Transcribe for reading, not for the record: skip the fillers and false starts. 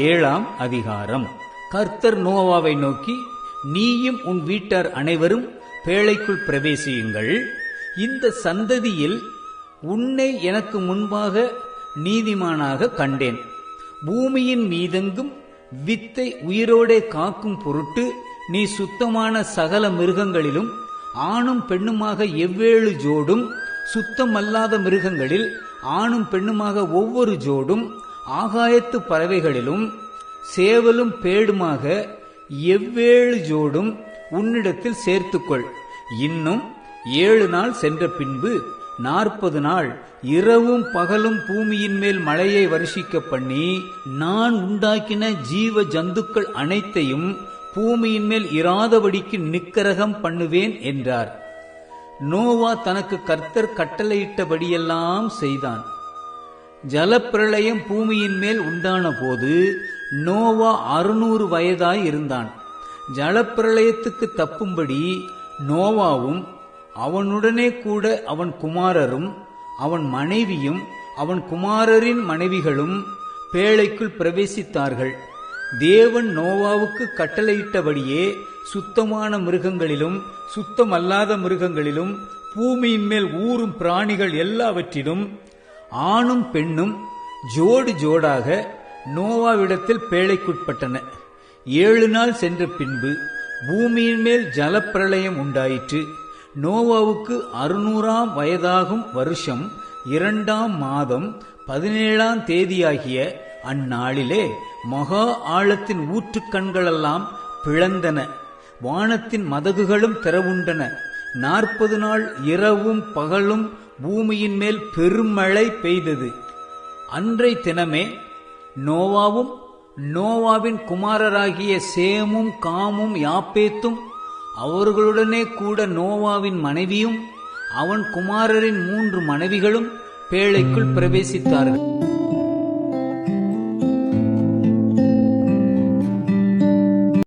ஏழாம் அதிகாரம். கர்த்தர் நோவாவை நோக்கி, நீயும் உன் வீட்டார் அனைவரும் பேழைக்குள் பிரவேசியுங்கள். இந்த சந்ததியில் உன்னை எனக்கு முன்பாக நீதிமானாக கண்டேன். பூமியின் மீதெங்கும் வித்தை உயிரோடே காக்கும் பொருட்டு நீ சுத்தமான சகல மிருகங்களிலும் ஆணும் பெண்ணுமாக 7 ஜோடும், சுத்தமல்லாத மிருகங்களில் ஆணும் பெண்ணுமாக ஒவ்வொரு ஜோடும், ஆகாயத்து பறவைகளிலும் சேவலும் பேடுமாக 7 ஜோடும் உன்னிடத்தில் சேர்த்துக்கொள். இன்னும் 7 நாள் சென்ற பின்பு 40 நாள் இரவும் பகலும் பூமியின் மேல் மழையை வருஷிக்க பண்ணி, நான் உண்டாக்கின ஜீவ ஜந்துக்கள் அனைத்தையும் பூமியின் மேல் இராதபடிக்கு நிக்கரகம் பண்ணுவேன் என்றார். நோவா தனக்கு கர்த்தர் கட்டளையிட்டபடியெல்லாம் செய்தான். ஜலப்பிரளயம் பூமியின் மேல் உண்டான போது நோவா 600 வயதாய் இருந்தான். ஜலப்பிரளயத்துக்கு தப்பும்படி நோவாவும் அவனுடனே கூட அவன் குமாரரும் அவன் மனைவியும் அவன் குமாரரின் மனைவிகளும் பேழைக்குள் பிரவேசித்தார்கள். தேவன் நோவாவுக்கு கட்டளையிட்டபடியே சுத்தமான மிருகங்களிலும் சுத்தமல்லாத மிருகங்களிலும் பூமியின் மேல் ஊறும் பிராணிகள் எல்லாவற்றிலும் ஆணும் பெண்ணும் ஜோடு ஜோடாக நோவாவிடத்தில் பேழைக்குட்பட்டன. 7 நாள் சென்ற பின்பு பூமியின் மேல் ஜலப்பிரளயம் உண்டாயிற்று. நோவாவுக்கு 600ஆம் வயதாகும் வருஷம் 2ஆம் மாதம் 17ஆம் தேதியாகிய அந்நாளிலே மகா ஆழத்தின் ஊற்றுக்கண்களெல்லாம் பிளந்தன, வானத்தின் மதகுகளும் திறவுண்டன. 40 நாள் இரவும் பகலும் பூமியின் மேல் பெருமழை பெய்தது. அன்றை தினமே நோவாவும் நோவாவின் குமாரராகிய சேமும் காமும் யாப்பேத்தும் அவர்களுடனே கூட நோவாவின் மனைவியும் அவன் குமாரரின் 3 மனைவிகளும் பேழைக்குள் பிரவேசித்தார்கள்.